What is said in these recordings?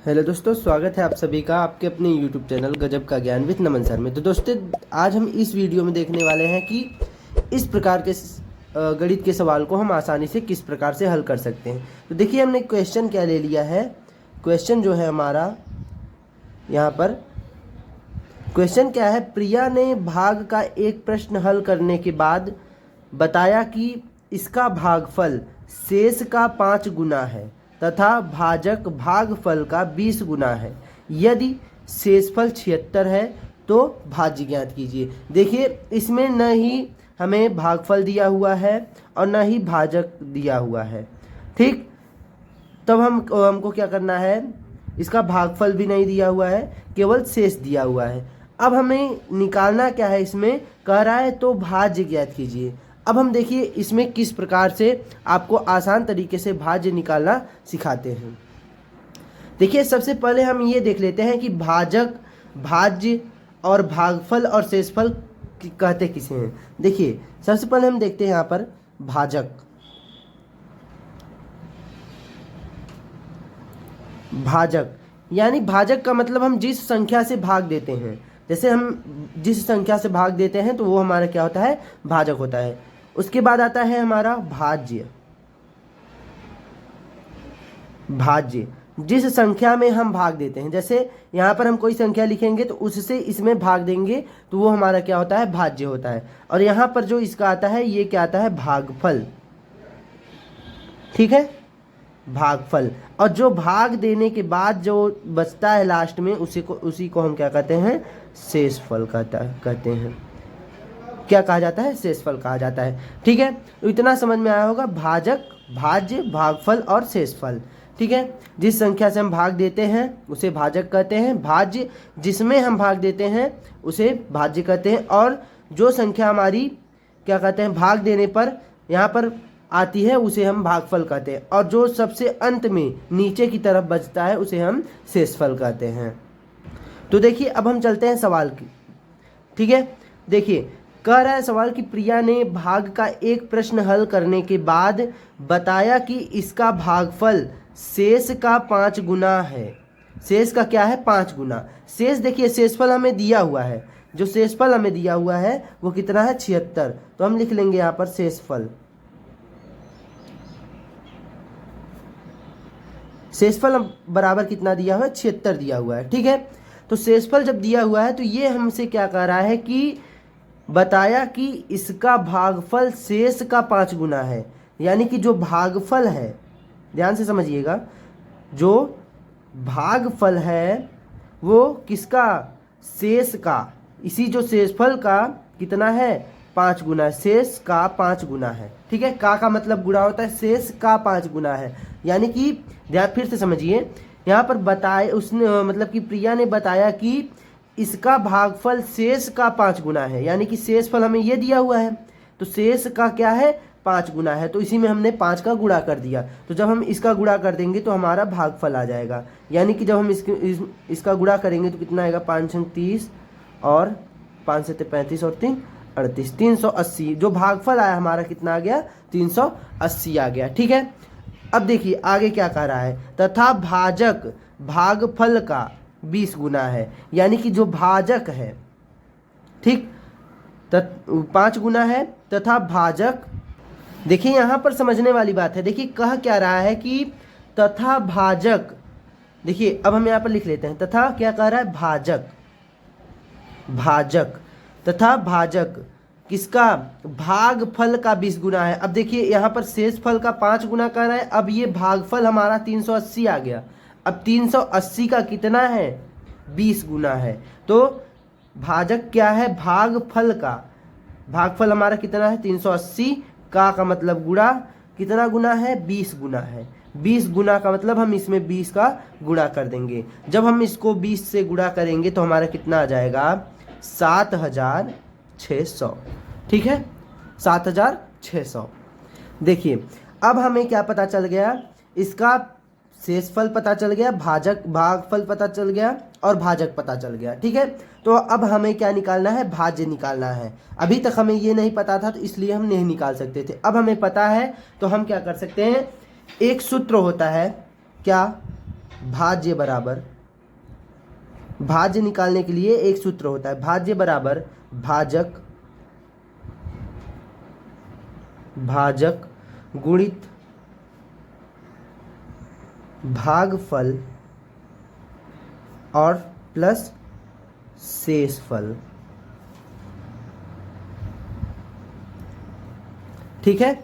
Hello दोस्तों, स्वागत है आप सभी का आपके अपने यूट्यूब चैनल गजब का ज्ञान विद नमन सर में। तो दोस्तों, आज हम इस वीडियो में देखने वाले हैं कि इस प्रकार के गणित के सवाल को हम आसानी से किस प्रकार से हल कर सकते हैं। तो देखिए, हमने क्वेश्चन क्या ले लिया है। क्वेश्चन जो है हमारा यहाँ पर क्वेश्चन क्या है, प्रिया ने भाग का एक प्रश्न हल करने के बाद बताया कि इसका भागफल शेष का 5 गुना है तथा भाजक भागफल का 20 गुना है। यदि शेषफल 76 है तो भाज्य ज्ञात कीजिए। देखिए, इसमें न ही हमें भागफल दिया हुआ है और न ही भाजक दिया हुआ है। ठीक, तब हमको क्या करना है, इसका भागफल भी नहीं दिया हुआ है, केवल शेष दिया हुआ है। अब हमें निकालना क्या है, इसमें कह रहा है तो भाज्य ज्ञात कीजिए। अब हम देखिए इसमें किस प्रकार से आपको आसान तरीके से भाज्य निकालना सिखाते हैं। देखिए, सबसे पहले हम ये देख लेते हैं कि भाजक, भाज्य और भागफल और शेषफल कहते किसे हैं। देखिए, सबसे पहले हम देखते हैं यहाँ पर भाजक। भाजक यानी भाजक का मतलब हम जिस संख्या से भाग देते हैं, जैसे हम जिस संख्या से भाग देते हैं तो वो हमारा क्या होता है, भाजक होता है। उसके बाद आता है हमारा भाज्य। भाज्य जिस संख्या में हम भाग देते हैं, जैसे यहाँ पर हम कोई संख्या लिखेंगे तो उससे इसमें भाग देंगे तो वो हमारा क्या होता है, भाज्य होता है। और यहाँ पर जो इसका आता है ये क्या आता है, भागफल। ठीक है, भागफल। और जो भाग देने के बाद जो बचता है लास्ट में उसी को हम क्या कहते हैं, शेषफल कहते हैं। क्या कहा जाता है, शेषफल कहा जाता है। ठीक है, तो इतना समझ में आया होगा, भाजक, भाज्य, भागफल और शेषफल। ठीक है, जिस संख्या से हम भाग देते हैं उसे भाजक कहते हैं, भाज्य जिसमें हम भाग देते हैं उसे भाज्य कहते हैं, और जो संख्या हमारी क्या कहते हैं, भाग देने पर यहाँ पर आती है उसे हम भागफल कहते हैं, और जो सबसे अंत में नीचे की तरफ बचता है उसे हम शेषफल कहते हैं। तो देखिए, अब हम चलते हैं सवाल की। ठीक है, देखिए कह रहा है सवाल कि प्रिया ने भाग का एक प्रश्न हल करने के बाद बताया कि इसका भागफल शेष का 5 गुना है। शेष का क्या है, 5 गुना। शेष देखिए, शेषफल हमें दिया हुआ है, जो शेषफल हमें दिया हुआ है वो कितना है, 76। तो हम लिख लेंगे यहाँ पर शेषफल। शेषफल बराबर कितना दिया हुआ है, 76 दिया हुआ है। ठीक है, तो शेषफल जब दिया हुआ है तो ये हमसे क्या कह रहा है कि बताया कि इसका भागफल शेष का 5 गुना है। यानी कि जो भागफल है, ध्यान से समझिएगा, जो भागफल है वो किसका, शेष का। इसी जो शेषफल का कितना है, 5 गुना। शेष का 5 गुना है। ठीक है, का मतलब गुणा होता है, शेष का 5 गुना है। यानी कि ध्यान फिर से समझिए, यहाँ पर बताए उसने मतलब कि प्रिया ने बताया कि इसका भागफल शेष का 5 गुना है। यानी कि शेषफल हमें ये दिया हुआ है तो शेष का क्या है, 5 गुना है। तो इसी में हमने 5 का गुणा कर दिया। तो जब हम इसका गुणा कर देंगे तो हमारा भागफल आ जाएगा। यानी कि जब हम इसका गुणा करेंगे तो कितना आएगा, 5 × 30 और 5 से 35 और 3 38, 380। जो भागफल आया हमारा कितना आ गया, 380 आ गया। ठीक है, अब देखिए आगे क्या कह रहा है, तथा भाजक भागफल का 20 गुना है। यानी कि जो भाजक है, ठीक, 5 गुना है तथा भाजक। देखिए यहाँ पर समझने वाली बात है। देखिए कह क्या रहा है कि तथा भाजक। देखिए अब हम यहाँ पर लिख लेते हैं, तथा क्या कह रहा है, भाजक। भाजक तथा भाजक किसका, भागफल का 20 गुना है। अब देखिए यहाँ पर शेषफल का 5 गुना कर रहा है। अब ये भागफल हमारा 380 आ गया। अब 380 का कितना है, 20 गुना है। तो भाजक क्या है, भागफल का। भागफल हमारा कितना है, 380। का मतलब गुणा, कितना गुना है, 20 गुना है। 20 गुना का मतलब हम इसमें 20 का गुणा कर देंगे। जब हम इसको 20 से गुणा करेंगे तो हमारा कितना आ जाएगा, 7600। ठीक है, 7600। देखिए अब हमें क्या पता चल गया, इसका शेषफल पता चल गया, भागफल पता चल गया और भाजक पता चल गया। ठीक है, तो अब हमें क्या निकालना है, भाज्य निकालना है। अभी तक हमें ये नहीं पता था तो इसलिए हम नहीं निकाल सकते थे। अब हमें पता है तो हम क्या कर सकते हैं, एक सूत्र होता है, क्या, भाज्य बराबर, भाज्य निकालने के लिए एक सूत्र होता है, भाज्य बराबर भाजक गुणित भागफल और प्लस शेषफल। ठीक है,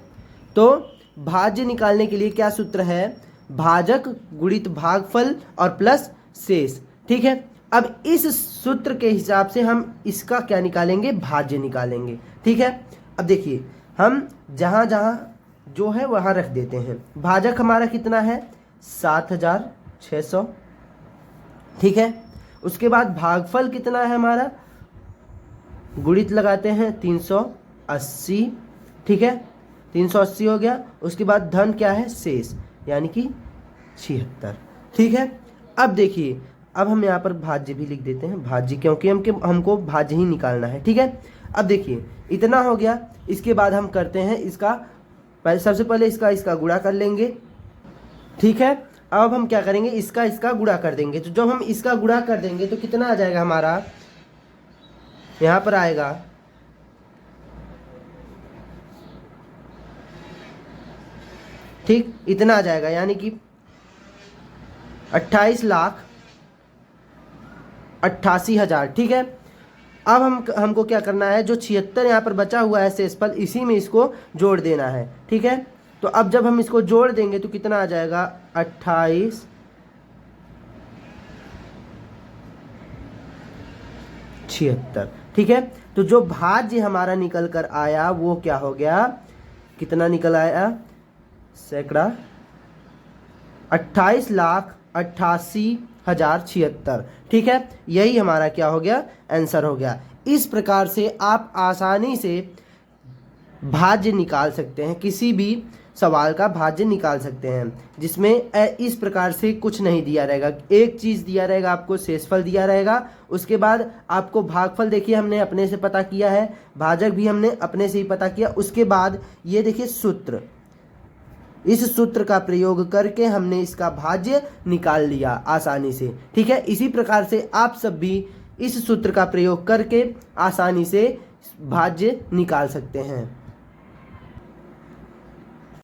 तो भाज्य निकालने के लिए क्या सूत्र है, भाजक गुणित भागफल और प्लस शेष। ठीक है, अब इस सूत्र के हिसाब से हम इसका क्या निकालेंगे, भाज्य निकालेंगे। ठीक है, अब देखिए हम जहां जहां जो है वहां रख देते हैं। भाजक हमारा कितना है 7600। ठीक है, उसके बाद भागफल कितना है हमारा, गुणित लगाते हैं 380। ठीक है, 380 हो गया। उसके बाद धन क्या है, शेष, यानी कि 76। ठीक है, अब देखिए अब हम यहाँ पर भाज्य भी लिख देते हैं, भाज्य, क्योंकि हमको भाज्य ही निकालना है। ठीक है, अब देखिए इतना हो गया। इसके बाद हम करते हैं इसका, सबसे पहले इसका गुणा कर लेंगे। ठीक है, अब हम क्या करेंगे, इसका गुणा कर देंगे। तो जब हम इसका गुणा कर देंगे तो कितना आ जाएगा हमारा, यहाँ पर आएगा ठीक इतना आ जाएगा, यानी कि 28,88,000। ठीक है, अब हमको क्या करना है, जो 76 यहाँ पर बचा हुआ है शेषफल, इसी में इसको जोड़ देना है। ठीक है, तो अब जब हम इसको जोड़ देंगे तो कितना आ जाएगा 28,76। ठीक है, तो जो भाज्य हमारा निकल कर आया वो क्या हो गया, कितना निकल आया, सैकड़ा 28,88,076। ठीक है, यही हमारा क्या हो गया, आंसर हो गया। इस प्रकार से आप आसानी से भाज्य निकाल सकते हैं, किसी भी सवाल का भाज्य निकाल सकते हैं, जिसमें इस प्रकार से कुछ नहीं दिया रहेगा। एक चीज़ दिया रहेगा आपको, शेषफल दिया रहेगा, उसके बाद आपको भागफल देखिए हमने अपने से पता किया है, भाजक भी हमने अपने से ही पता किया। उसके बाद ये देखिए सूत्र, इस सूत्र का प्रयोग करके हमने इसका भाज्य निकाल लिया आसानी से। ठीक है, इसी प्रकार से आप सब भी इस सूत्र का प्रयोग करके आसानी से भाज्य निकाल सकते हैं।